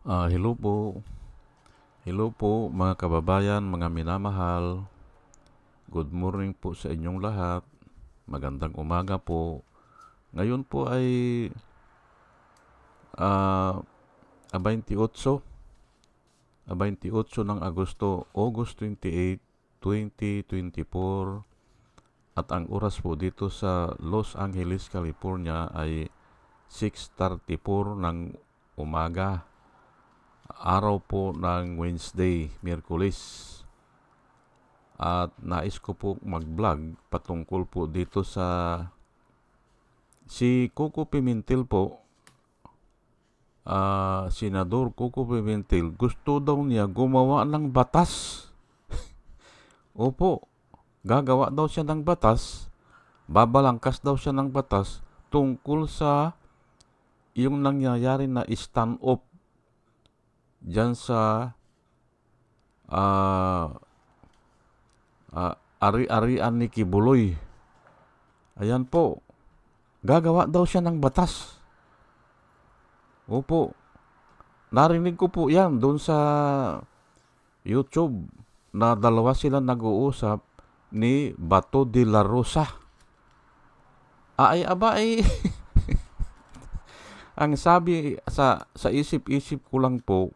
Hello po. Hello po mga kababayan, mga minamahal. Good morning po sa inyong lahat. Magandang umaga po. Ngayon po ay ah, 28, 28 ng August 28, 2024. At ang oras po dito sa Los Angeles, California ay 6:34 ng umaga. Araw po ng Wednesday, Miyerkules. At nais ko po mag-vlog patungkol po dito sa si Coco Pimentel po. Senador Coco Pimentel, gusto daw niya gumawa ng batas. Opo, gagawa daw siya ng batas, babalangkas daw siya ng batas tungkol sa yung nangyayari na stand-off dyan sa ari-arian ni Kibuloy. Ayan po, gagawa daw siya ng batas. Opo, narinig ko po yan doon sa YouTube na dalawa sila nag-uusap ni Bato de la Rosa. Ang sabi sa isip-isip ko lang po,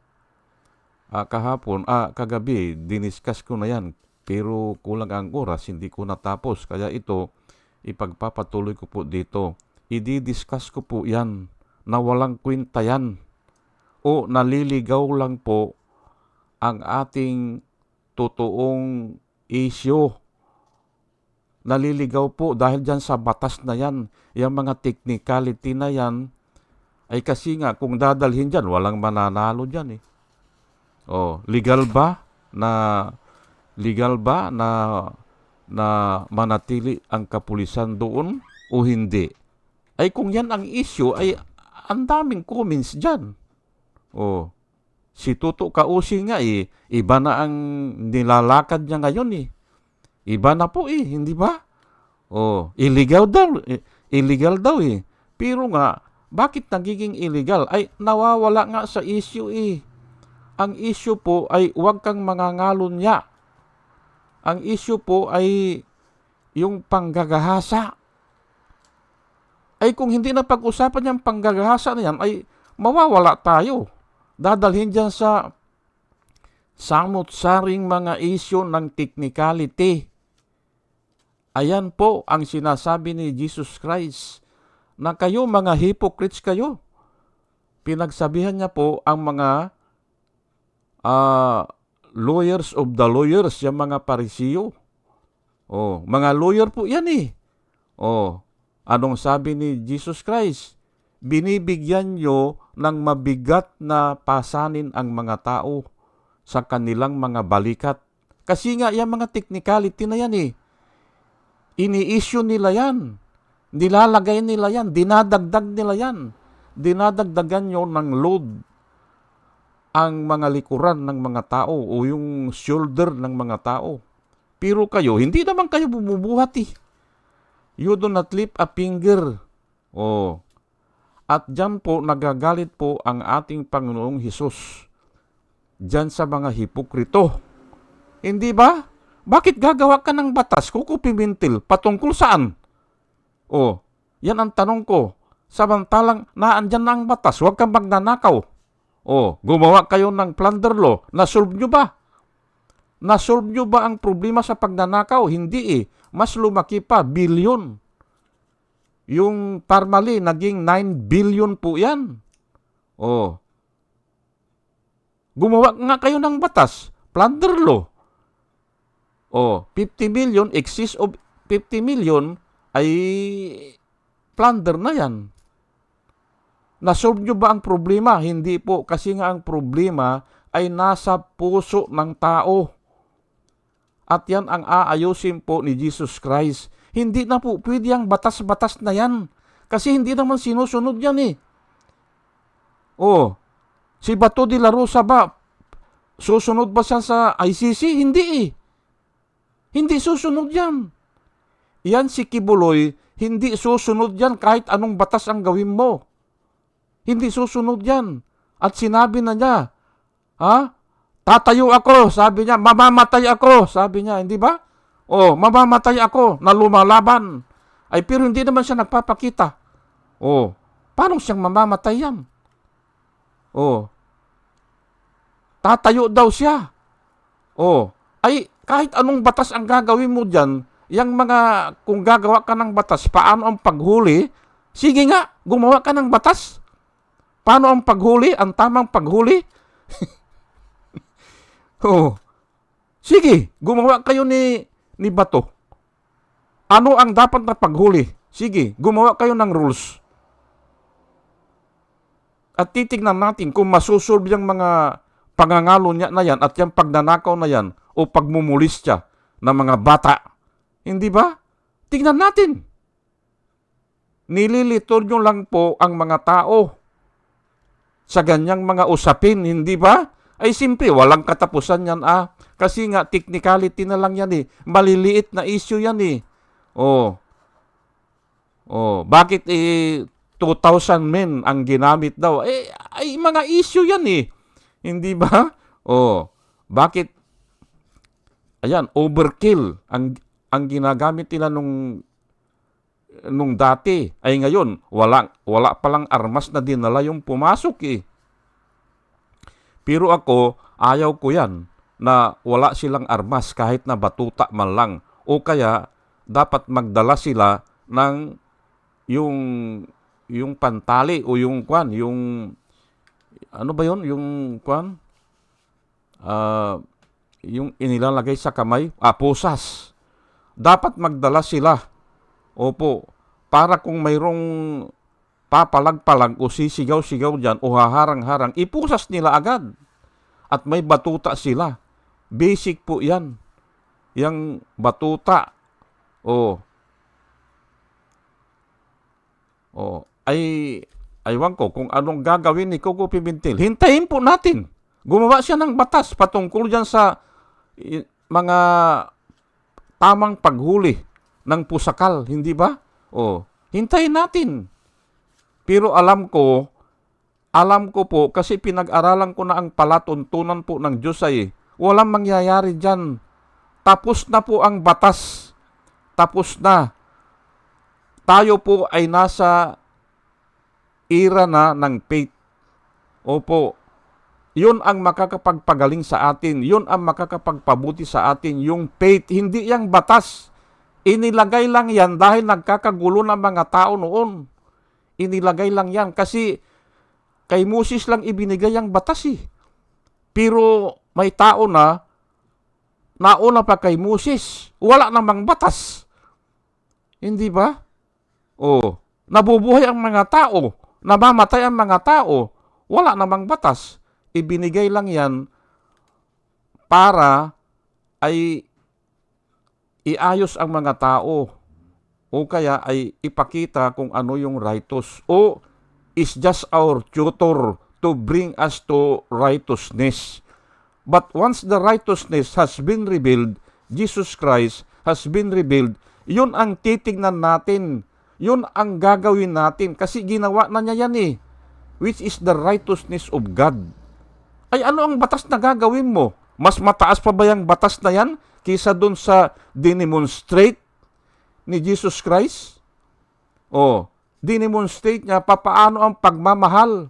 kagabi, diniscuss ko na yan. Pero kulang ang oras, hindi ko natapos. Kaya ito, ipagpapatuloy ko po dito. Ididiscuss ko po yan na walang kwenta yan. O naliligaw lang po ang ating totoong issue. Naliligaw po dahil dyan sa batas na yan. Yung mga technicality na yan, ay kasi nga kung dadalhin dyan, walang mananalo dyan eh. Legal ba na manatili ang kapulisan doon o hindi? Ay kung yan ang issue, ay ang daming comments dyan. Si Tuto Kausi nga iba na ang nilalakad niya ngayon eh. Iba na po eh, hindi ba? Illegal daw eh. Pero nga, bakit nagiging illegal? Ay nawawala nga sa issue eh. Ang issue po ay huwag kang mangangalon niya. Ang issue po ay yung panggagahasa. Ay kung hindi na pag-usapan yung panggagahasa na yan, ay mawawala tayo. Dadalhin dyan sa samot-saring mga issue ng technicality. Ayan po ang sinasabi ni Jesus Christ na kayo mga hypocrites kayo. Pinagsabihan niya po ang mga lawyers of the lawyers, yung mga parisiyo. Mga lawyer po yan eh. Anong sabi ni Jesus Christ? Binibigyan nyo ng mabigat na pasanin ang mga tao sa kanilang mga balikat. Kasi nga, yung mga technicality na yan eh. Ini-issue nila yan. Nilalagay nila yan. Dinadagdag nila yan. Dinadagdagan nyo ng load ang mga likuran ng mga tao o yung shoulder ng mga tao. Pero kayo, hindi naman kayo bumubuhat eh. You do not lift a finger. At dyan po, nagagalit po ang ating Panginoong Hesus. Dyan sa mga hipokrito. Hindi ba? Bakit gagawa ka ng batas, Coco Pimentel, patungkol saan? Yan ang tanong ko. Samantalang naandyan na ang batas, huwag kang magnanakaw. Gumawa kayo ng plunder law. Nasolve nyo ba? Nasolve nyo ba ang problema sa pagnanakaw? Hindi eh. Mas lumaki pa, billion. Yung Parmali, naging 9 billion po yan. Gumawa nga kayo ng batas. Plunder law. 50 million, excess of 50 million ay plunder na yan. Nasolve nyo ba ang problema? Hindi po, kasi nga ang problema ay nasa puso ng tao. At yan ang aayusin po ni Jesus Christ. Hindi na po pwede ang batas-batas na yan. Kasi hindi naman sinusunod yan eh. Si Bato de la Rosa ba, susunod ba siya sa ICC? Hindi eh. Hindi susunod yan. Yan si Kibuloy, hindi susunod yan kahit anong batas ang gawin mo. Hindi susunod yan. At sinabi na niya, tatayo ako, sabi niya, mamamatay ako, sabi niya, hindi ba? Mamamatay ako na lumalaban. Ay, pero hindi naman siya nagpapakita. Paano siyang mamamatay yan? Tatayo daw siya. Ay, kahit anong batas ang gagawin mo dyan, kung gagawa ka ng batas, paano ang paghuli? Sige nga, gumawa ka ng batas. Paano ang paghuli? Ang tamang paghuli? Sige, gumawa kayo ni Bato. Ano ang dapat na paghuli? Sige, gumawa kayo ng rules. At titignan natin kung masusolve yung mga pangangalo niya na yan at yung pagnanakaw na yan o pagmumulis siya ng mga bata. Hindi ba? Tignan natin. Nililitor nyo lang po ang mga tao sa ganyang mga usapin, hindi ba? Ay simple, walang katapusan yan Kasi nga, technicality na lang yan Maliliit na issue yan Bakit 2,000 men ang ginamit daw? Ay mga issue yan Hindi ba? Bakit? Ayan, overkill ang ginagamit nila nung dati. Ay ngayon, wala palang armas na dinala yung pumasok Pero ako, ayaw ko yan na wala silang armas kahit na batuta man lang. O kaya, dapat magdala sila ng yung pantali o yung ano ba yun? Yung yung inilalagay sa kamay, pusas. Dapat magdala sila. Opo, para kung mayroong papalag-palag o sisigaw-sigaw dyan o haharang-harang, ipusas nila agad. At may batuta sila. Basic po yan. Yang batuta. Aywan ko kung anong gagawin ni Coco Pimentel. Hintayin po natin. Gumawa siya ng batas patungkol dyan sa mga tamang paghuli ng pusakal. Hindi ba? Hintayin natin. Pero alam ko po, kasi pinag-aralan ko na ang palatuntunan po ng Diyos walang mangyayari dyan. Tapos na po ang batas. Tapos na. Tayo po ay nasa era na ng faith. Opo. Yun ang makakapagpagaling sa atin. Yun ang makakapagpabuti sa atin. Yung faith, hindi yung batas. Inilagay lang yan dahil nagkakagulo ng mga tao noon. Inilagay lang yan kasi kay Moses lang ibinigay ang batas Pero may tao na nauna pa kay Moses. Wala namang batas. Hindi ba? Nabubuhay ang mga tao. Namamatay ang mga tao. Wala namang batas. Ibinigay lang yan para ay iayos ang mga tao. O kaya ay ipakita kung ano yung righteous. Is just our tutor to bring us to righteousness. But once the righteousness has been revealed, Jesus Christ has been revealed, yun ang titignan natin. Yun ang gagawin natin. Kasi ginawa na niya yan which is the righteousness of God. Ay ano ang batas na gagawin mo? Mas mataas pa ba yung batas na yan kaysa dun sa dinemonstrate ni Jesus Christ? Dinemonstrate niya papaano ang pagmamahal.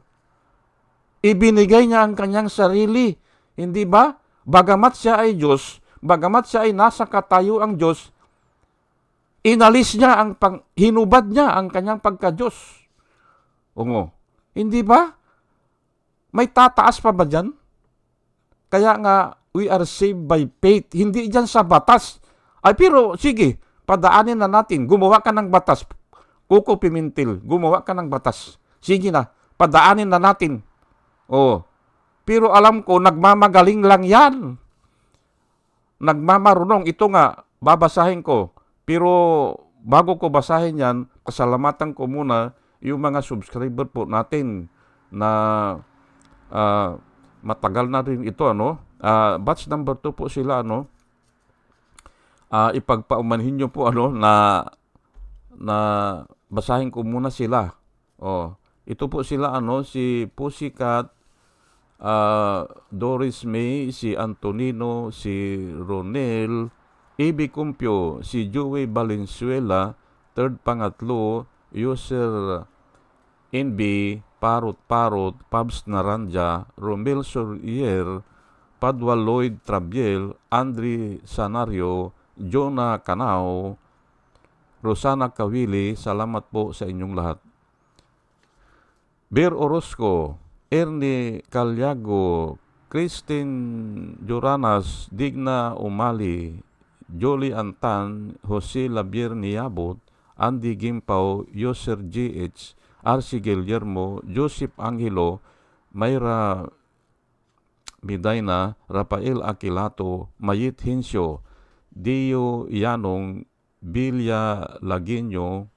Ibinigay niya ang kanyang sarili. Hindi ba? Bagamat siya ay Diyos, bagamat siya ay nasa katayuang Diyos, inalis niya hinubad niya ang kanyang pagka-Diyos. Hindi ba? May tataas pa ba dyan? Kaya nga, we are saved by faith. Hindi dyan sa batas. Pero sige, padaanin na natin. Gumawa ka ng batas. Coco Pimentel, gumawa ka ng batas. Sige na, padaanin na natin. Pero alam ko, nagmamagaling lang yan. Nagmamarunong. Ito nga, babasahin ko. Pero bago ko basahin yan, pasalamatan ko muna yung mga subscriber po natin na matagal na rin ito. Batch number 2 po sila. Ipagpaumanhin nyo po na basahin ko muna sila. Ito po sila si Pussycat Doris May, si Antonino, si Ronel, Ibi Cumpio, si Joey Valenzuela, third pangatlo, user NB, Parot Parot, Pabs Naranja, Romel Sorier, Padua Lloyd Trabiel, Andre Sanario, Jonah Canao, Rosana Kawili, salamat po sa inyong lahat. Bir Orozco, Ernie Calyago, Christine Joranas, Digna Umali, Jolie Antan, Jose Labier Niabot, Andy Gimpaw, Yoser GH, Arci Guillermo, Joseph Angelo, Mayra Midayna, Rafael Aquilato, Mayit Hinsyo, Dio Yanong, Bilya Laguinyo,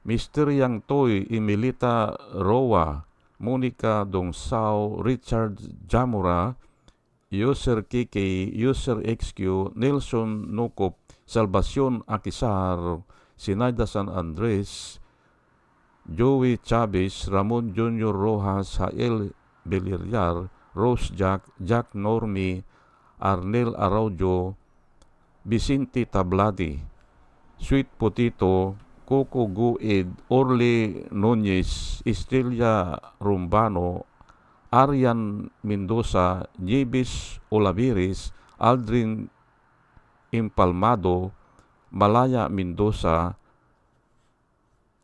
Mr. Yang Toy, Emilita Roa, Monica Dongsao, Richard Jamura, User KK, User XQ, Nelson Nukop, Salvacion Akisar, Sinaida San Andres, Joey Chavez, Ramon Junior Rojas, Hael Beliryar, Rose Jack, Jack Normi, Arnel Araujo, Vicente Tabladi, Sweet Potito, Coco Guid, Orly Nunez, Estrella Rumbano, Arian Mendoza, Jebis Olaviris, Aldrin Impalmado, Malaya Mendoza,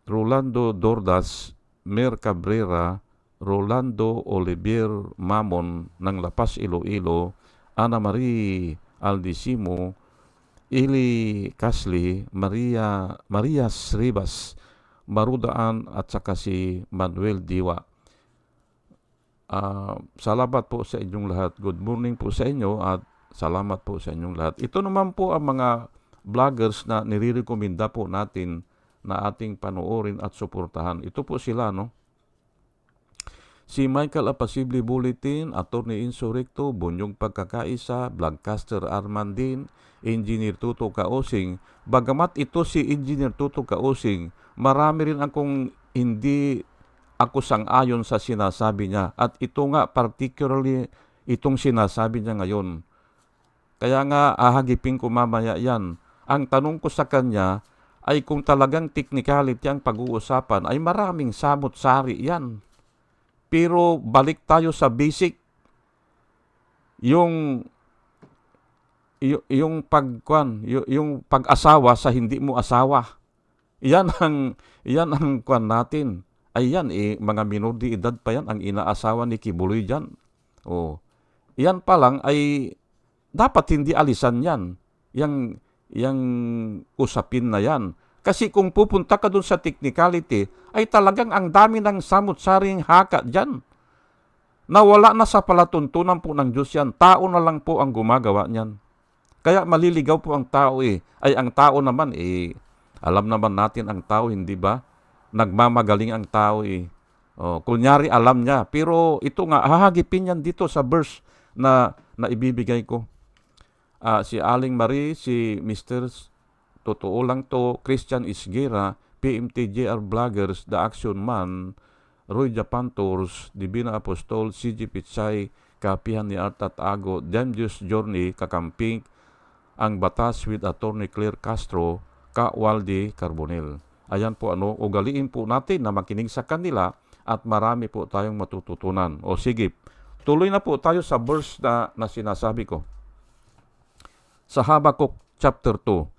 Rolando Dordas, Mer Cabrera, Rolando Olivier Mamon ng Lapas Iloilo, Ana Marie Aldisimo, Ili Kasli, Maria Rivas, Marudaan at saka si Manuel Diwa. Salamat po sa inyong lahat. Good morning po sa inyo at salamat po sa inyong lahat. Ito naman po ang mga vloggers na nire-recommenda po natin na ating panoorin at suportahan. Ito po sila, no? Si Michael Apasible Bulletin, Attorney Insurrecto, Bunyong Pagkakaisa, Vlogcaster Armandin, Engineer Tuto Kaosing. Bagamat ito si Engineer Tuto Kaosing, marami rin akong hindi ako sang-ayon sa sinasabi niya. At ito nga, particularly itong sinasabi niya ngayon. Kaya nga, ahagipin ko mamaya yan. Ang tanong ko sa kanya ay kung talagang technicality ang pag-uusapan, ay maraming samot-sari yan. Pero balik tayo sa basic. Yung pag-asawa sa hindi mo asawa. Yan ang kwan natin. Ay yan, mga minor de edad pa yan ang inaasawa ni Kibuloy dyan. Oh. Yan pa lang ay dapat hindi alisan yan. Yang usapin na yan. Kasi kung pupunta ka dun sa technicality, ay talagang ang dami ng samut-saring haka dyan. Nawala na sa palatuntunan po ng Diyos yan. Tao na lang po ang gumagawa niyan. Kaya maliligaw po ang tao Ay ang tao naman alam naman natin ang tao, hindi ba? Nagmamagaling ang tao kunyari alam niya. Pero ito nga, hahagipin yan dito sa verse na ibibigay ko. Si Aling Marie, si Mr. Totoo lang to, Christian Isguera, PMTJR Vloggers, The Action Man, Roy Japantors, Divina Apostol, CG Pichay, Kapihan ni Art at Ago, Demdius Journey, Kakamping, Ang Batas with Attorney Claire Castro, Ka Waldi Carbonel. Ayan po ugaliin po natin na makinig sa kanila at marami po tayong matututunan. O sige, tuloy na po tayo sa verse na sinasabi ko. Sa Habakuk chapter 2,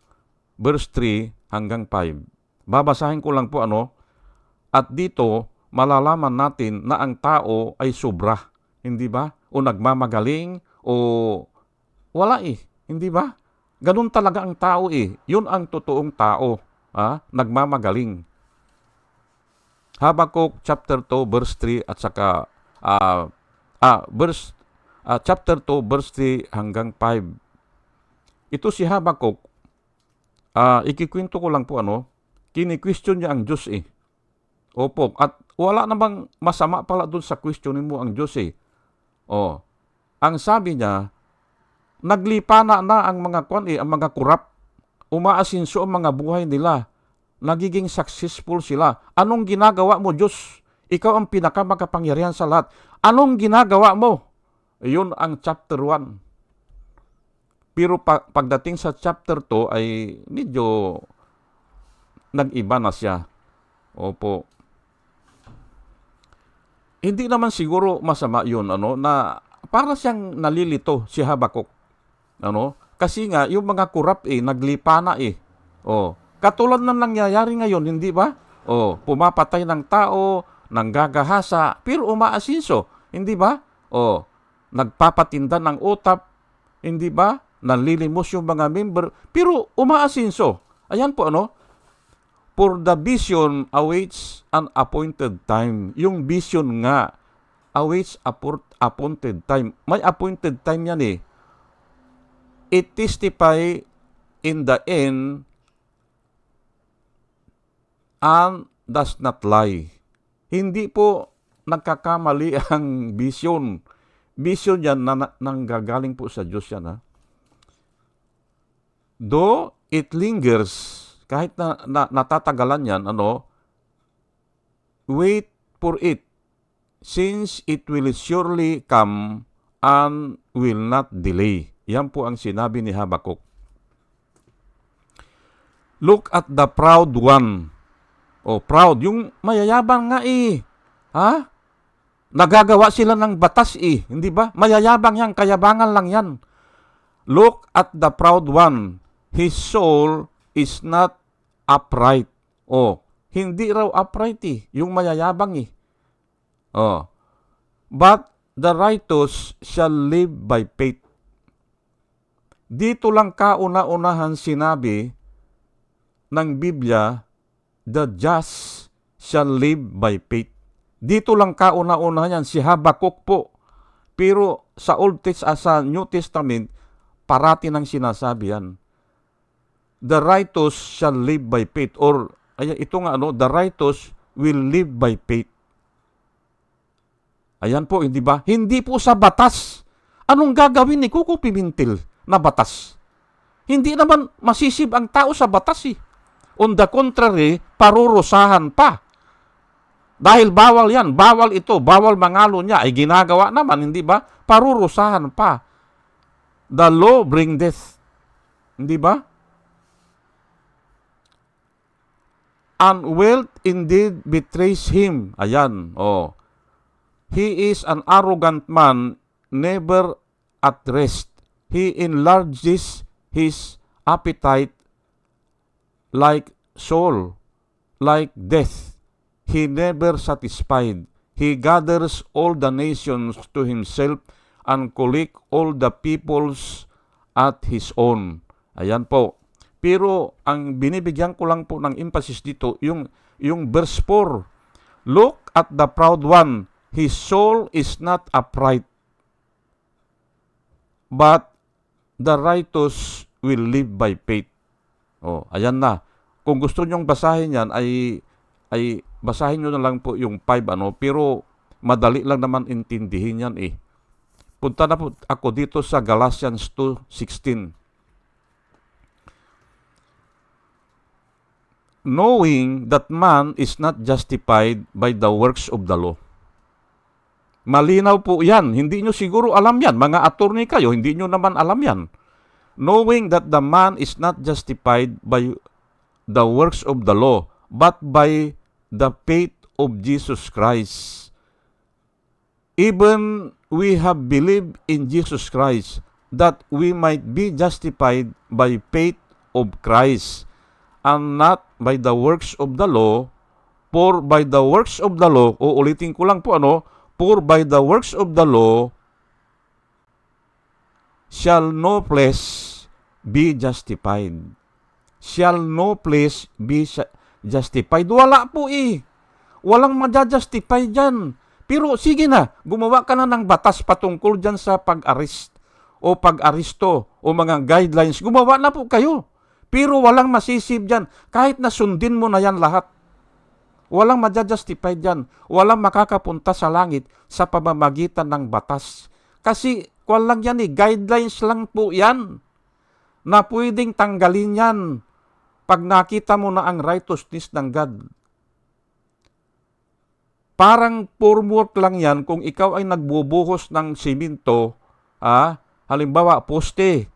verse 3 hanggang 5. Babasahin ko lang po at dito malalaman natin na ang tao ay sobra, hindi ba? O nagmamagaling o wala hindi ba? Ganun talaga ang tao Yun ang totoong tao, nagmamagaling. Habakuk chapter 2 verse 3 at saka chapter 2 verse 3 hanggang 5. Ito si Habakuk, ikikwento ko lang po kini-question niya ang Diyos Opo, at wala namang masama pala doon sa questionin mo ang Diyos ang sabi niya, naglipana na ang mga ang mga kurap, umaasinso ang mga buhay nila, nagiging successful sila. Anong ginagawa mo, Diyos? Ikaw ang pinakamakapangyarihan sa lahat. Anong ginagawa mo? Yun ang chapter 1. Pero pagdating sa chapter 2 ay medyo nag-iba na siya. Opo. Hindi naman siguro masama yun, na para siyang nalilito si Habakuk. Kasi nga, yung mga kurap naglipa na katulad ng nangyayari ngayon, hindi ba? Pumapatay ng tao, nanggagahasa, pero umaasinso, hindi ba? Nagpapatinda ng utap, hindi ba? Nanlilimos yung mga member, pero umaasinso. Ayan po, For the vision awaits an appointed time. Yung vision nga awaits appointed time. May appointed time yan It testify in the end and does not lie. Hindi po nagkakamali ang vision. Vision yan na nanggagaling po sa Diyos yan. Though it lingers, kahit na natatagalan yan, wait for it, since it will surely come and will not delay. Yan po ang sinabi ni Habakuk. Look at the proud one. Proud. Yung mayayabang nga Nagagawa sila ng batas Hindi ba? Mayayabang yan. Kayabangan lang yan. Look at the proud one. His soul is not upright. Hindi raw upright yung mayayabang But the righteous shall live by faith. Dito lang kauna-unahan sinabi ng Biblia, the just shall live by faith. Dito lang kauna-unahan yan, si Habakuk po. Pero sa sa New Testament, parati nang sinasabi yan. The righteous shall live by faith. Or, ito nga the righteous will live by faith. Ayan po, hindi ba? Hindi po sa batas. Anong gagawin ni Kuko Pimentel na batas? Hindi naman masisib ang tao sa batas On the contrary, parurusahan pa. Dahil bawal yan, bawal ito, bawal mangalo niya, ay ginagawa naman, hindi ba? Parurusahan pa. The law bring death. Hindi ba? And wealth indeed betrays him. Ayan, He is an arrogant man, never at rest. He enlarges his appetite like soul, like death. He never satisfied. He gathers all the nations to himself and collect all the peoples at his own. Ayan po. Pero ang binibigyan ko lang po ng emphasis dito, yung verse 4. Look at the proud one. His soul is not upright. But the righteous will live by faith. Ayan na. Kung gusto nyong basahin yan, ay basahin nyo na lang po yung 5, pero madali lang naman intindihin yan Punta na po ako dito sa Galatians 2:16. Knowing that man is not justified by the works of the law. Malinaw po yan. Hindi nyo siguro alam yan. Mga attorney kayo, hindi nyo naman alam yan. Knowing that the man is not justified by the works of the law, but by the faith of Jesus Christ. Even we have believed in Jesus Christ, that we might be justified by faith of Christ, and not by the works of the law. For by the works of the law, ulitin ko lang po for by the works of the law shall no flesh be justified. Shall no flesh be justified. Wala po Walang maja-justify dyan. Pero sige na, gumawa ka na ng batas patungkol dyan sa pag-arrest o pag-aristo o mga guidelines. Gumawa na po kayo. Pero walang masisib dyan. Kahit na sundin mo na yan lahat. Walang maja-justify dyan. Walang makakapunta sa langit sa pamamagitan ng batas. Kasi, lang yan guidelines lang po yan. Na pwedeng tanggalin yan pag nakita mo na ang righteousness ng God. Parang formwork lang yan kung ikaw ay nagbubuhos ng simento, halimbawa, poste,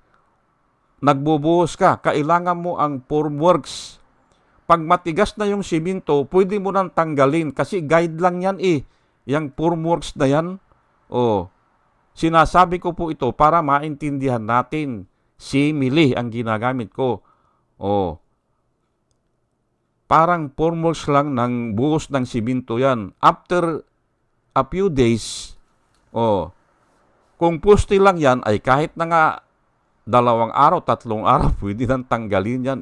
nagbubuhos ka, kailangan mo ang formworks. Pag matigas na yung simento, pwede mo nang tanggalin kasi guide lang yan Yang formworks na yan. Sinasabi ko po ito para maintindihan natin. Simile ang ginagamit ko. Parang formworks lang ng buhos ng simento yan. After a few days, kung poste lang yan, ay kahit na nga 2 araw, 3 araw, pwede nang tanggalin yan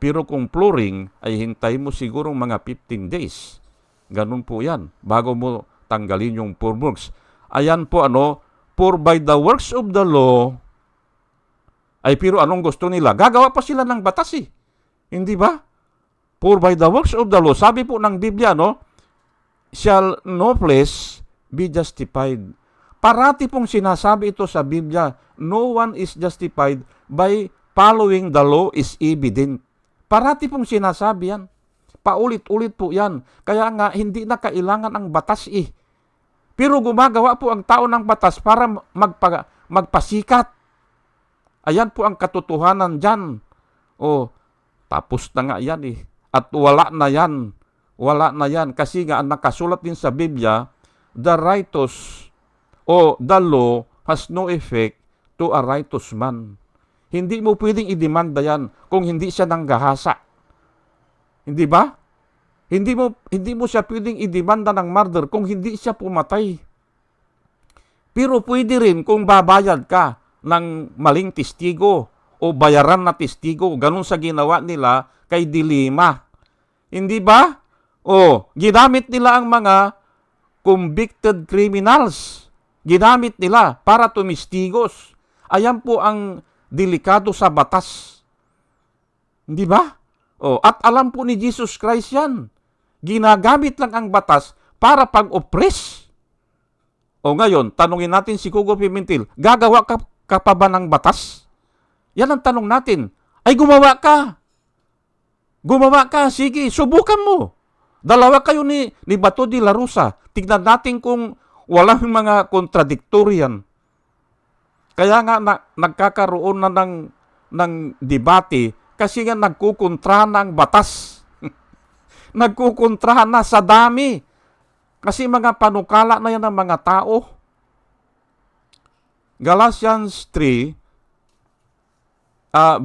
pero kung flooring, ay hintay mo siguro mga 15 days. Ganun po yan, bago mo tanggalin yung formworks. Ayan po for by the works of the law, pero anong gusto nila? Gagawa pa sila ng batas Hindi ba? For by the works of the law, sabi po ng Biblia, shall no flesh be justified. Parati pong sinasabi ito sa Biblia, no one is justified by following the law is evident. Parati pong sinasabi yan. Paulit-ulit po yan. Kaya nga, hindi na kailangan ang batas Pero gumagawa po ang tao ng batas para magpasikat. Ayan po ang katotohanan dyan. Tapos na nga yan At wala na yan. Wala na yan. Kasi nga, nakasulat din sa Biblia, the righteous the law has no effect to a righteous man. Hindi mo pwedeng idemanda yan kung hindi siya nanggahasa. Hindi ba? Hindi mo siya pwedeng idemanda ng murder kung hindi siya pumatay. Pero pwede rin kung babayad ka ng maling testigo o bayaran na testigo. Ganun sa ginawa nila kay Dilima. Hindi ba? Ginamit nila ang mga convicted criminals. Ginamit nila para tumistigos. Ayan po ang delikado sa batas. Hindi ba? At alam po ni Jesus Christ yan. Ginagamit lang ang batas para pang-oppress. Ngayon, tanungin natin si Kugo Pimentel, gagawa ka pa ba ng batas? Yan ang tanong natin. Ay, gumawa ka. Gumawa ka, sige, subukan mo. 2 kayo ni Bato de la Rosa. Tignan natin kung walang mga kontradiktoryan. Kaya nga nagkakaroon na ng debate kasi nga nagkukontra na ang batas. Nagkukontra na sa dami. Kasi mga panukala na yan ng mga tao. Galatians 3,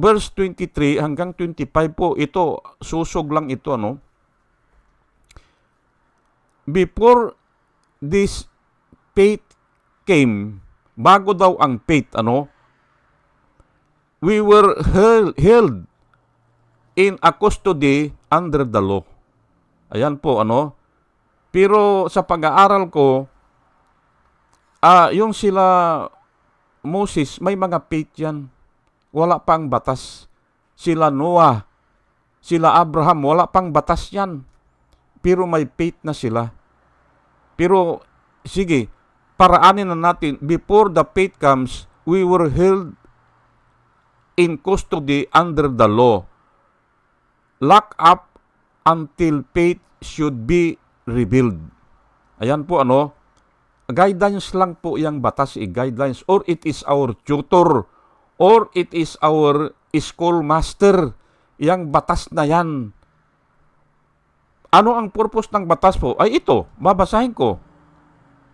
verse 23 hanggang 25 po, ito, susog lang ito, Before this faith came, bago daw ang faith, we were held in a custody under the law. Ayan po, Pero sa pag-aaral ko, yung sila Moses, may mga faith yan. Wala pang batas. Sila Noah, sila Abraham, wala pang batas yan. Pero may faith na sila. Pero, sige, paraanin na natin, before the faith comes, we were held in custody under the law. Lock up until faith should be revealed. Ayan po, guidelines lang po yung batas, guidelines, or it is our tutor, or it is our schoolmaster, yang batas na yan. Ano ang purpose ng batas po? Ay ito, babasahin ko.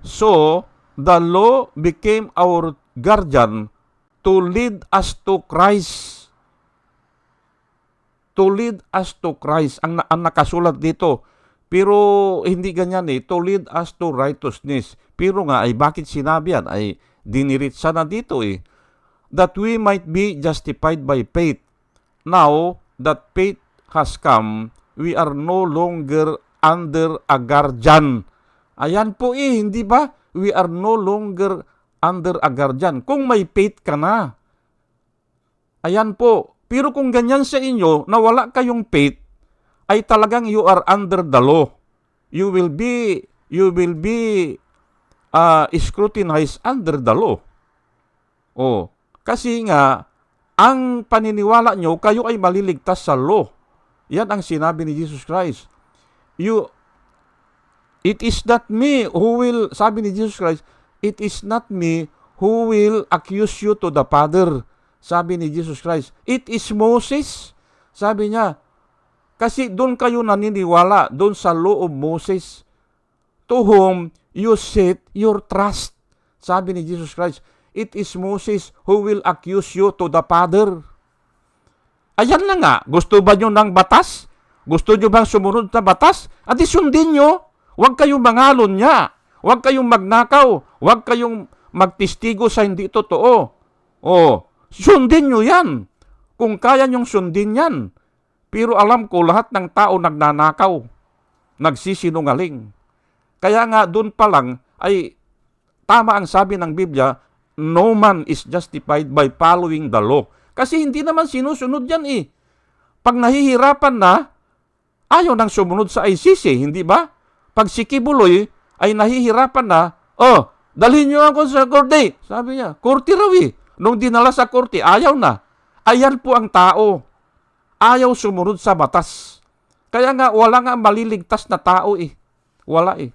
So, the law became our guardian to lead us to Christ. To lead us to Christ. Ang nakasulat dito. Pero hindi ganyan to lead us to righteousness. Pero nga, ay bakit sinabi yan? Ay diniritsa na dito that we might be justified by faith. Now that faith has come, we are no longer under a guardian. Ayan po hindi ba? We are no longer under a guardian. Kung may faith ka na. Ayan po. Pero kung ganyan sa inyo, na wala kayong faith, ay talagang you are under the law. You will be scrutinized under the law. Kasi nga, ang paniniwala nyo, kayo ay maliligtas sa law. Yan ang sinabi ni Jesus Christ. It is not me who will, sabi ni Jesus Christ, it is not me who will accuse you to the Father. Sabi ni Jesus Christ, it is Moses. Sabi niya, kasi doon kayo naniniwala, doon sa law of Moses, to whom you set your trust. Sabi ni Jesus Christ, it is Moses who will accuse you to the Father. Ayan lang nga, gusto ba nyo ng batas? Gusto nyo bang sumunod na batas? At sundin nyo. Huwag kayong mangalon niya. Huwag kayong magnakaw. Huwag kayong magtistigo sa hindi totoo. Sundin nyo yan. Kung kaya nyong sundin yan. Pero alam ko, lahat ng tao nagnanakaw. Nagsisinungaling. Kaya nga doon pa lang ay tama ang sabi ng Biblia, no man is justified by following the law. Kasi hindi naman sinusunod yan eh. Pag nahihirapan na, ayaw nang sumunod sa ICC, hindi ba? Pag si Kibuloy ay nahihirapan na, dalhin niyo ako sa korte. Sabi niya, korte raw eh. Nung dinala sa korte, ayaw na. Ayan po ang tao. Ayaw sumunod sa batas. Kaya nga, wala nga maliligtas na tao eh. Wala eh.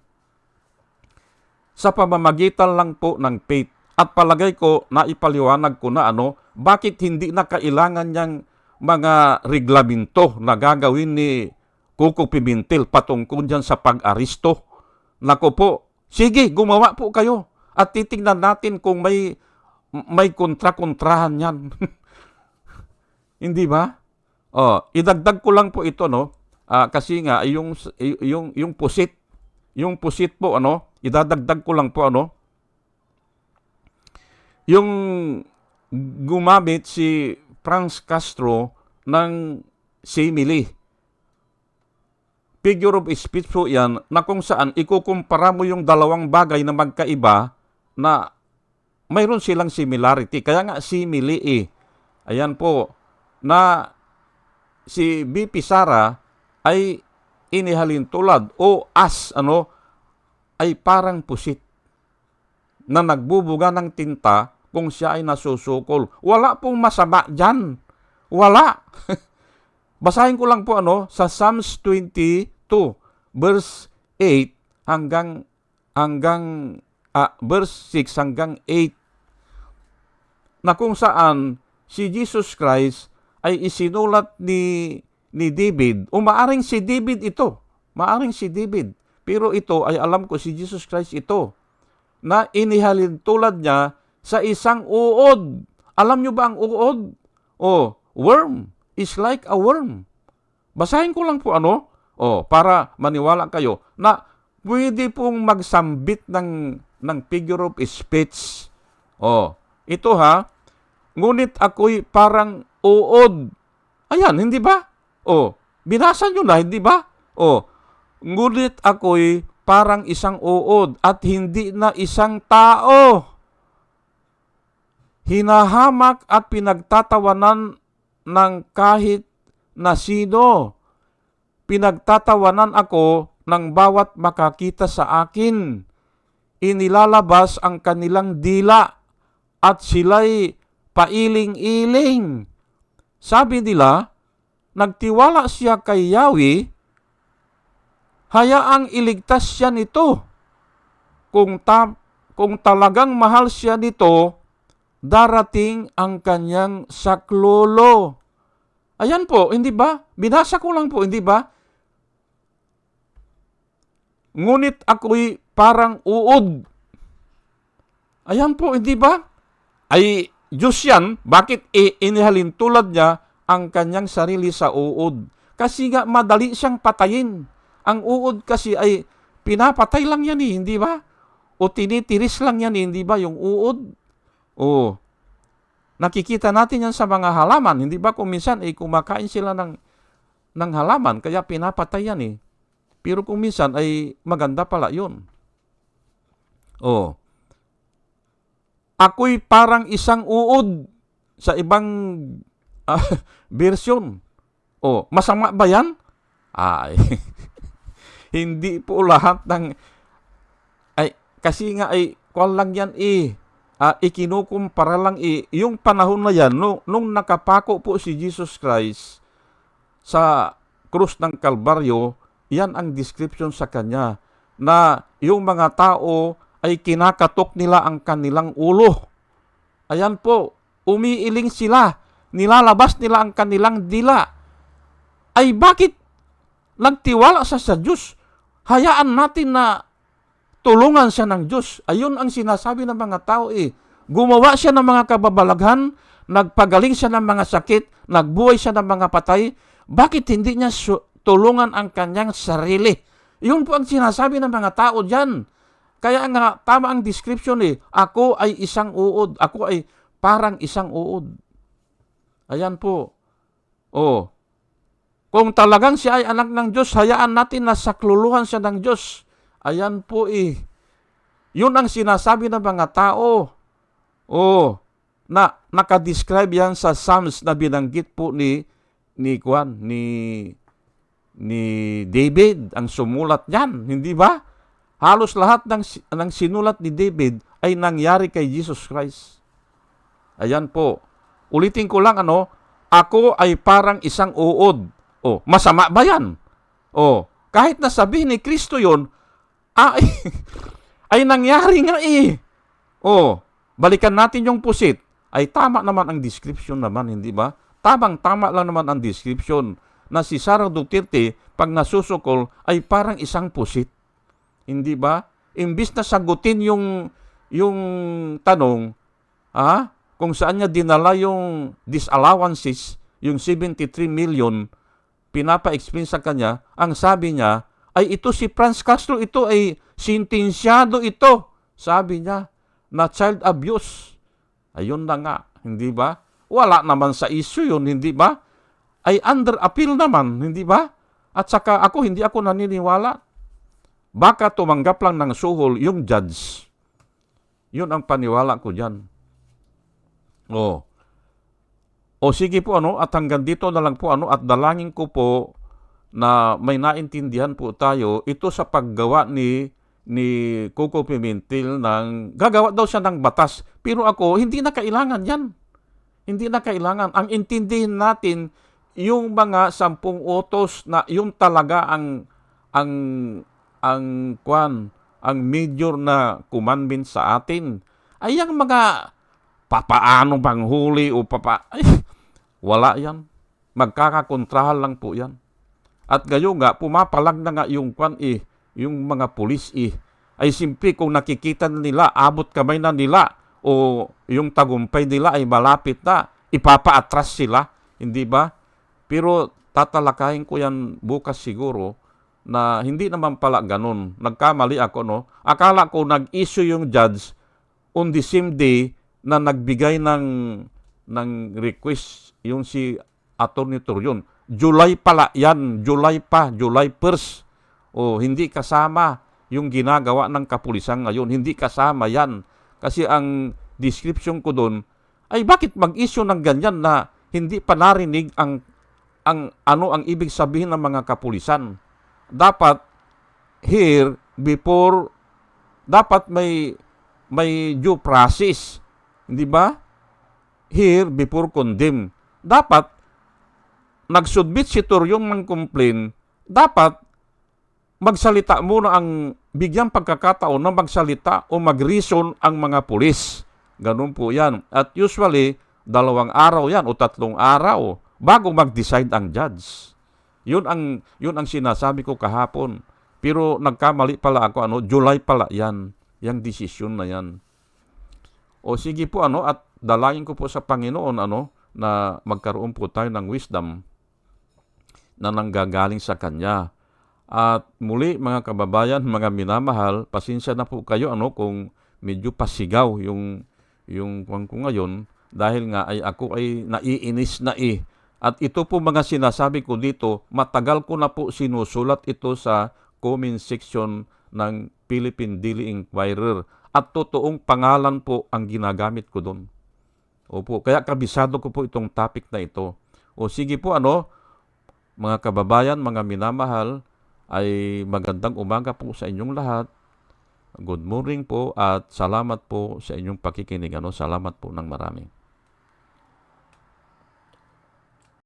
Sa pamamagitan lang po ng faith. At palagay ko, naipaliwanag ko na bakit hindi na kailangan niyang mga reglamento na gagawin ni Coco Pimentel patungkol dyan sa pag-aristo. Nako po, sige, gumawa po kayo. At titingnan natin kung may kontra-kontrahan yan. Hindi ba? Idagdag ko lang po ito, kasi nga, yung pusit po, idadagdag ko lang po, yung gumamit si Franz Castro ng simile. Figure of speech po yan na kung saan ikukumpara mo yung dalawang bagay na magkaiba na mayroon silang similarity. Kaya nga simile eh. Ayan po, na si BP Sara ay inihalin tulad o ay parang pusit na nagbubuga ng tinta kung siya ay nasusukol. Wala pong masama dyan. Wala. Basahin ko lang po sa Psalms 22 verse 8 hanggang verse 6 hanggang 8 na kung saan si Jesus Christ ay isinulat ni David. Maaring si David ito. Maaring si David. Pero ito ay alam ko si Jesus Christ ito na inihalin tulad niya sa isang uod. Alam nyo ba ang uod? Worm is like a worm. Basahin ko lang po para maniwala kayo na pwede pong magsambit ng figure of speech. Ito ngunit ako'y parang uod. Ayan, hindi ba? Binasa nyo na, hindi ba? Ngunit ako'y parang isang uod at hindi na isang tao. Hinahamak at pinagtatawanan ng kahit na sino. Pinagtatawanan ako ng bawat makakita sa akin. Inilalabas ang kanilang dila at sila'y pailing-iling. Sabi nila, nagtiwala siya kay Yahweh, hayaang iligtas siya nito. Kung talagang mahal siya nito, darating ang kanyang saklolo. Ayan po, hindi ba? Binasa ko lang po, hindi ba? Ngunit ako'y parang uod. Ayan po, hindi ba? Ay, Diyos yan, bakit inihalin tulad niya ang kanyang sarili sa uod? Kasi nga madali siyang patayin. Ang uod kasi ay pinapatay lang yan hindi ba? O tinitiris lang yan hindi ba yung uod? Nakikita natin yan sa mga halaman, hindi ba? Kung minsan kumakain sila ng halaman, kaya pinapatay yan Pero kung minsan ay maganda pala yun. Ako'y parang isang uod sa ibang version. Masama ba yan? Ay, hindi po lahat ng kasi nga kuwan lang yan ikinukumpara lang yung panahon na yan nung nakapako po si Jesus Christ sa krus ng Kalbaryo, yan ang description sa kanya na yung mga tao ay kinakatok nila ang kanilang ulo. Ayan po, umiiling sila, nilalabas nila ang kanilang dila. Ay bakit nagtiwala sa Diyos? Hayaan natin na tulungan siya ng Diyos. Ayun ang sinasabi ng mga tao eh. Gumawa siya ng mga kababalaghan, nagpagaling siya ng mga sakit, nagbuhay siya ng mga patay. Bakit hindi niya tulungan ang kanyang sarili? Yun po ang sinasabi ng mga tao dyan. Kaya nga, tama ang description eh. Ako ay isang uod. Ako ay parang isang uod. Ayan po. Oh. Kung talagang siya ay anak ng Diyos, hayaan natin na sakluluhan siya ng Diyos. Ayan po eh. Yun ang sinasabi ng mga tao. Oh, na nakadescribe yan sa Psalms na binanggit po ni David, ang sumulat niyan, hindi ba? Halos lahat ng sinulat ni David ay nangyari kay Jesus Christ. Ayan po. Ulitin ko lang ako ay parang isang uod. Oh, masama ba yan? Oh, kahit na sabihin ni Kristo yun, ay nangyari nga eh. Oh, balikan natin yung pusit. Ay tama naman ang description naman, hindi ba? Tama lang naman ang description na si Sara Duterte pag nasusukol ay parang isang pusit. Hindi ba? Imbis na sagutin yung tanong, kung saan niya dinala yung disallowances, yung 73 million, pinapa-explain sa kanya, ang sabi niya, ay ito si Franz Castro, ito ay sentensyado ito. Sabi niya, na child abuse. Ayun na nga, hindi ba? Wala naman sa issue yun, hindi ba? Ay under appeal naman, hindi ba? At saka hindi ako naniniwala. Baka tumanggap lang ng suhol yung judge. Yun ang paniwala ko dyan. O sige po at hanggang dito na lang po at dalangin ko po na may naintindihan po tayo ito sa paggawa ni Coco Pimentel gagawa daw siya ng batas. Pero ako, hindi na kailangan yan. Hindi na kailangan. Ang intindihin natin, yung mga 10 utos na yung talaga ang major na commandment sa atin. Ay yung mga papaano bang huli o wala yan. Magkakakontrahan lang po yan. At gayon nga, pumapalag na nga yung yung mga pulis ay simple kung nakikita nila, abot kamay na nila o yung tagumpay nila ay malapit na, ipapa-atras sila, hindi ba? Pero tatalakayin ko yan bukas siguro na hindi naman pala ganun. Nagkamali ako, Akala ko nag-issue yung judge on the same day na nagbigay ng request yung si Atty. Torion. July pala yan, July 1st. Hindi kasama yung ginagawa ng kapulisan ngayon. Hindi kasama yan. Kasi ang description ko doon, ay bakit mag-issue ng ganyan na hindi pa narinig ang ibig sabihin ng mga kapulisan. Dapat dapat may due process. Hindi ba? Here before condemn. Dapat nagsubmit si Torion ng complaint, dapat magsalita muna bigyang pagkakataon na magsalita o mag-reason ang mga pulis. Ganun po yan. At usually, 2 araw yan o 3 araw bago mag-decide ang judge. Yun ang sinasabi ko kahapon. Pero nagkamali pala ako, July pala yan. Yang desisyon na yan. O sige po, at dalangin ko po sa Panginoon, na magkaroon po tayo ng wisdom na nanggagaling sa Kanya. At muli mga kababayan, mga minamahal, pasensya na po kayo kung medyo pasigaw yung ko ngayon dahil nga ako ay naiinis na At ito po mga sinasabi ko dito, matagal ko na po sinusulat ito sa comment section ng Philippine Daily Inquirer at totoong pangalan po ang ginagamit ko doon. Opo, kaya kabisado ko po itong topic na ito. O sige po mga kababayan, mga minamahal, ay magandang umaga po sa inyong lahat. Good morning po at salamat po sa inyong pakikinig. Salamat po ng marami.